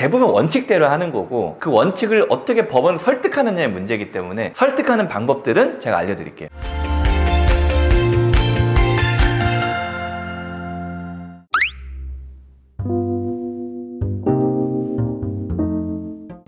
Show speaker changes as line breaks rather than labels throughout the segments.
대부분 원칙대로 하는 거고, 그 원칙을 어떻게 법원을 설득하느냐의 문제이기 때문에 설득하는 방법들은 제가 알려드릴게요.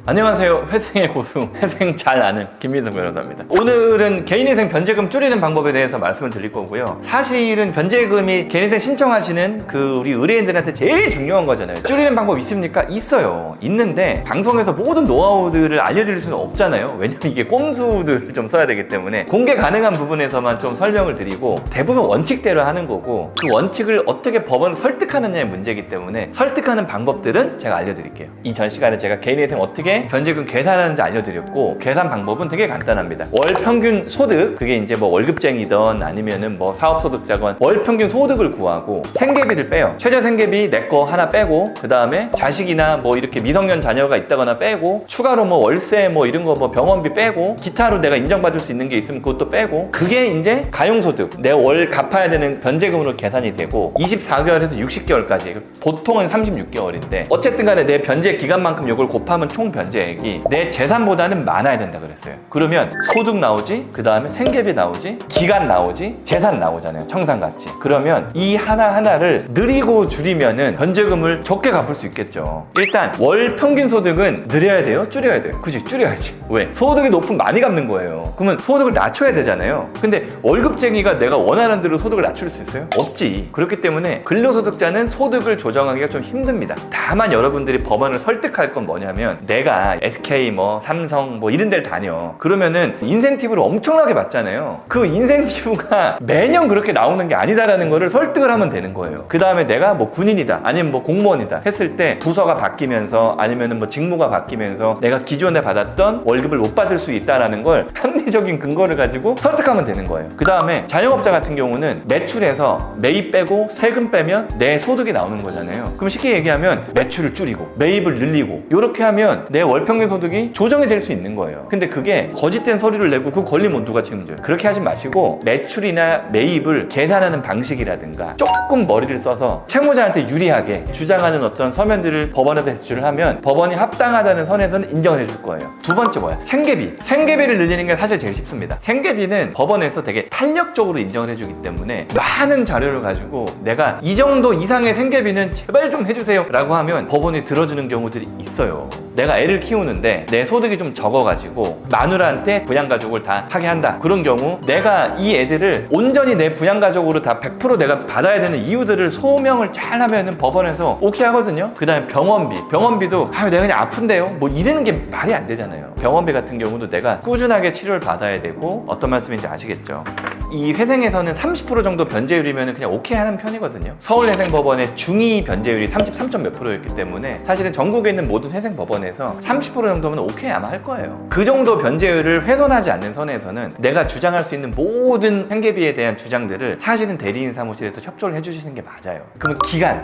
안녕하세요. 회생의 고수, 회생 잘 아는 김민성 변호사입니다. 오늘은 개인회생 변제금 줄이는 방법에 대해서 말씀을 드릴 거고요. 사실은 변제금이 개인회생 신청하시는 우리 의뢰인들한테 제일 중요한 거잖아요. 줄이는 방법 있습니까? 있어요. 있는데 방송에서 모든 노하우들을 알려드릴 수는 없잖아요. 왜냐면 이게 꼼수들을 좀 써야 되기 때문에 공개 가능한 부분에서만 좀 설명을 드리고, 대부분 원칙대로 하는 거고, 그 원칙을 어떻게 법원을 설득하느냐의 문제이기 때문에 설득하는 방법들은 제가 알려드릴게요. 이전 시간에 제가 개인회생 어떻게 변제금 계산하는지 알려드렸고, 계산 방법은 되게 간단합니다. 월 평균 소득, 그게 이제 뭐 월급쟁이든 아니면은 뭐 사업소득자건 월 평균 소득을 구하고 생계비를 빼요. 최저 생계비 내 거 하나 빼고, 그 다음에 자식이나 뭐 이렇게 미성년 자녀가 있다거나 빼고, 추가로 뭐 월세 뭐 이런 거 뭐 병원비 빼고, 기타로 내가 인정받을 수 있는 게 있으면 그것도 빼고, 그게 이제 가용소득, 내 월 갚아야 되는 변제금으로 계산이 되고, 24개월에서 60개월까지, 보통은 36개월인데 어쨌든 간에 내 변제 기간만큼 이걸 곱하면 총 변제액이 내 재산보다는 많아야 된다 그랬어요. 그러면 소득 나오지, 그 다음에 생계비 나오지, 기간 나오지, 재산 나오잖아요. 청산가치. 그러면 이 하나하나를 느리고 줄이면은 변제금을 적게 갚을 수 있겠죠. 일단 월 평균 소득은 늘려야 돼요? 줄여야 돼요? 그치, 줄여야지. 왜? 소득이 높으면 많이 갚는 거예요. 그러면 소득을 낮춰야 되잖아요. 근데 월급쟁이가 내가 원하는 대로 소득을 낮출 수 있어요? 없지. 그렇기 때문에 근로소득자는 소득을 조정하기가 좀 힘듭니다. 다만 여러분들이 법원을 설득할 건 뭐냐면, 내가 SK 뭐 삼성 뭐 이런 데를 다녀. 그러면은 인센티브를 엄청나게 받잖아요. 그 인센티브가 매년 그렇게 나오는 게 아니다라는 거를 설득을 하면 되는 거예요. 그 다음에 내가 뭐 군인이다, 아니면 뭐 공무원이다 했을 때 부서가 바뀌면서, 아니면은 뭐 직무가 바뀌면서 내가 기존에 받았던 월급을 못 받을 수 있다라는 걸 합리적인 근거를 가지고 설득하면 되는 거예요. 그 다음에 자영업자 같은 경우는 매출에서 매입 빼고 세금 빼면 내 소득이 나오는 거잖아요. 그럼 쉽게 얘기하면 매출을 줄이고 매입을 늘리고 이렇게 하면 내 월평균 소득이 조정이 될 수 있는 거예요. 근데 그게 거짓된 서류를 내고 그 걸리면 누가 책임져요? 그렇게 하지 마시고, 매출이나 매입을 계산하는 방식이라든가 조금 머리를 써서 채무자한테 유리하게 주장하는 어떤 서면들을 법원에 제출을 하면 법원이 합당하다는 선에서는 인정을 해줄 거예요. 두 번째 뭐야? 생계비. 생계비를 늘리는 게 사실 제일 쉽습니다. 생계비는 법원에서 되게 탄력적으로 인정을 해주기 때문에 많은 자료를 가지고 내가 이 정도 이상의 생계비는 제발 좀 해주세요 라고 하면 법원이 들어주는 경우들이 있어요. 내가 애를 키우는데 내 소득이 좀 적어가지고 마누라한테 부양가족을 다 하게 한다. 그런 경우 내가 이 애들을 온전히 내 부양가족으로 다 100% 내가 받아야 되는 이유들을 소명을 잘 하면은 법원에서 오케이 하거든요. 그 다음에 병원비도 내가 그냥 아픈데요 뭐 이러는 게 말이 안 되잖아요. 병원비 같은 경우도 내가 꾸준하게 치료를 받아야 되고, 어떤 말씀인지 아시겠죠? 이 회생에서는 30% 정도 변제율이면 그냥 오케이 하는 편이거든요. 서울회생법원의 중위 변제율이 33점 몇 %였기 때문에 사실은 전국에 있는 모든 회생법원에서 30% 정도면 오케이 아마 할 거예요. 그 정도 변제율을 훼손하지 않는 선에서는 내가 주장할 수 있는 모든 생계비에 대한 주장들을 사실은 대리인 사무실에서 협조를 해주시는 게 맞아요. 그러면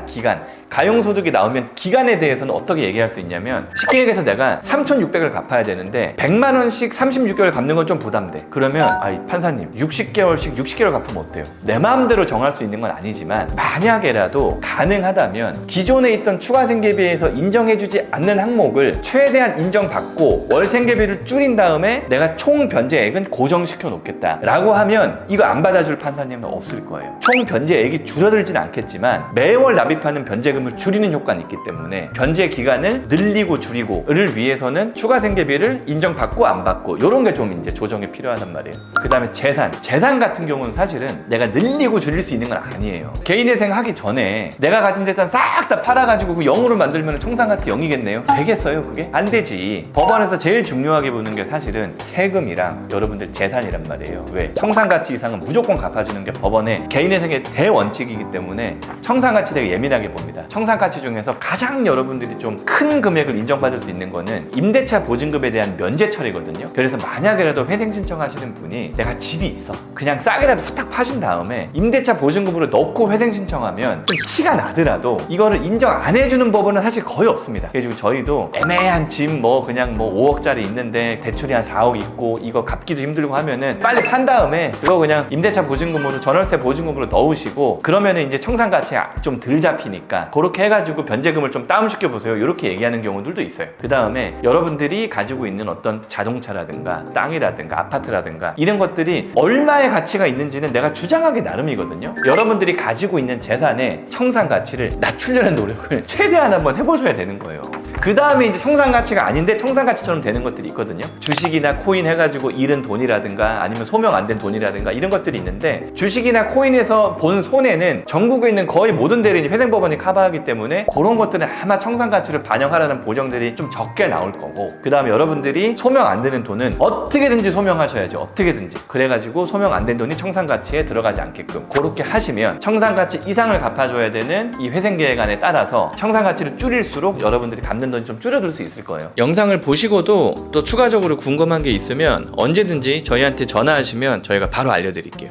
기간 가용소득이 나오면 기간에 대해서는 어떻게 얘기할 수 있냐면, 쉽게 얘기해서 내가 3,600을 갚아야 되는데 100만 원씩 36개월 갚는 건 좀 부담돼. 그러면 판사님 60개월 갚으면 어때요? 내 마음대로 정할 수 있는 건 아니지만 만약에라도 가능하다면 기존에 있던 추가 생계비에서 인정해주지 않는 항목을 최대한 인정받고 월 생계비를 줄인 다음에 내가 총 변제액은 고정시켜 놓겠다 라고 하면, 이거 안 받아줄 판사님은 없을 거예요. 총 변제액이 줄어들진 않겠지만 매월 납입하는 변제금을 줄이는 효과는 있기 때문에 변제 기간을 늘리고 줄이고를 위해서는 추가 생계비를 인정받고 안 받고 이런 게 좀 이제 조정이 필요하단 말이에요. 그 다음에 재산 같은 경우는 사실은 내가 늘리고 줄일 수 있는 건 아니에요. 개인회생 하기 전에 내가 가진 재산 싹 다 팔아가지고 그 0으로 만들면 총상가치 0이겠네요? 되겠어요 그게? 안 되지. 법원에서 제일 중요하게 보는 게 사실은 세금이랑 여러분들 재산이란 말이에요. 왜? 청산가치 이상은 무조건 갚아주는 게 법원의 개인회생의 대원칙이기 때문에 청산가치 되게 예민하게 봅니다. 청산가치 중에서 가장 여러분들이 좀 큰 금액을 인정받을 수 있는 거는 임대차 보증금에 대한 면제 처리거든요. 그래서 만약에라도 회생 신청하시는 분이 내가 집이 있어, 그냥 그냥 싸게라도 후딱 파신 다음에 임대차 보증금으로 넣고 회생 신청하면 좀 티가 나더라도 이거를 인정 안 해주는 법원은 사실 거의 없습니다. 그래가지고 저희도 애매한 집 뭐 그냥 뭐 5억짜리 있는데 대출이 한 4억 있고 이거 갚기도 힘들고 하면은 빨리 판 다음에 그거 그냥 임대차 보증금으로 전월세 보증금으로 넣으시고 그러면은 이제 청산가치가 좀 덜 잡히니까 그렇게 해가지고 변제금을 좀 다운시켜 보세요. 이렇게 얘기하는 경우들도 있어요. 그 다음에 여러분들이 가지고 있는 어떤 자동차라든가 땅이라든가 아파트라든가 이런 것들이 얼마의 가치가 있는지는 내가 주장하기 나름이거든요. 여러분들이 가지고 있는 재산의 청산 가치를 낮추려는 노력을 최대한 한번 해보셔야 되는 거예요. 그 다음에 이제 청산 가치가 아닌데 청산 가치처럼 되는 것들이 있거든요. 주식이나 코인 해가지고 잃은 돈이라든가 아니면 소명 안 된 돈이라든가 이런 것들이 있는데 주식이나 코인에서 본 손해는 전국에 있는 거의 모든 대리인이 회생법원이 커버하기 때문에 그런 것들은 아마 청산 가치를 반영하라는 보정들이 좀 적게 나올 거고 그 다음에 여러분들이 소명 안 되는 돈은 어떻게든지 소명하셔야죠. 어떻게든지. 그래가지고 소명 안 된 돈이 청산 가치에 들어가지 않게끔 그렇게 하시면 청산 가치 이상을 갚아줘야 되는 이 회생 계획안에 따라서 청산 가치를 줄일수록 여러분들이 갚는 돈이 좀 줄어들 수 있을 거예요. 영상을 보시고도 또 추가적으로 궁금한 게 있으면 언제든지 저희한테 전화하시면 저희가 바로 알려드릴게요.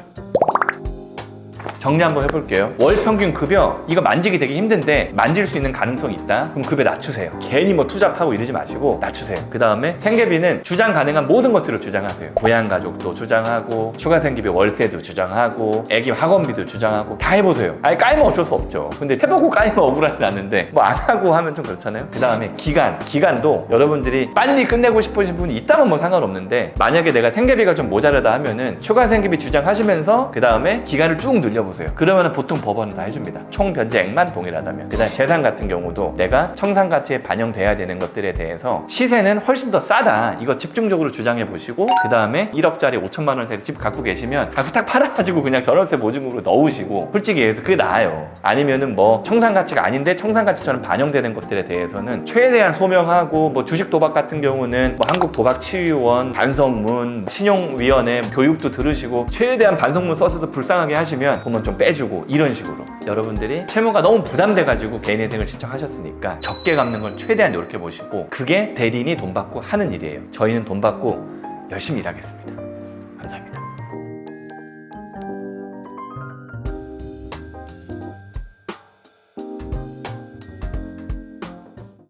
정리 한번 해볼게요. 월 평균 급여 이거 만지기 되게 힘든데 만질 수 있는 가능성이 있다? 그럼 급여 낮추세요. 괜히 뭐 투잡하고 이러지 마시고 낮추세요. 그 다음에 생계비는 주장 가능한 모든 것들을 주장하세요. 부양가족도 주장하고 추가 생계비 월세도 주장하고 애기 학원비도 주장하고 다 해보세요. 아니 까이면 어쩔 수 없죠. 근데 해보고 까이면 억울하진 않는데 뭐 안 하고 하면 좀 그렇잖아요. 그 다음에 기간도 여러분들이 빨리 끝내고 싶으신 분이 있다면 뭐 상관없는데 만약에 내가 생계비가 좀 모자르다 하면은 추가 생계비 주장하시면서 그 다음에 기간을 쭉 늘려보세요. 그러면 보통 법원은 다 해줍니다. 총 변제액만 동일하다면. 그 다음에 재산 같은 경우도 내가 청산가치에 반영돼야 되는 것들에 대해서 시세는 훨씬 더 싸다. 이거 집중적으로 주장해 보시고 그 다음에 1억짜리 5천만 원짜리 집 갖고 계시면 후딱 팔아가지고 그냥 전월세 보증금으로 넣으시고 솔직히 얘기해서 그게 나아요. 아니면은 뭐 청산가치가 아닌데 청산가치처럼 반영되는 것들에 대해서는 최대한 소명하고 뭐 주식 도박 같은 경우는 뭐 한국도박치유원, 반성문, 신용위원회 교육도 들으시고 최대한 반성문 써서 불쌍하게 하시면 그러면 좀 빼주고 이런 식으로 여러분들이 채무가 너무 부담돼가지고 개인회생을 신청하셨으니까 적게 갚는 걸 최대한 노력해 보시고 그게 대리인이 돈 받고 하는 일이에요. 저희는 돈 받고 열심히 일하겠습니다. 감사합니다.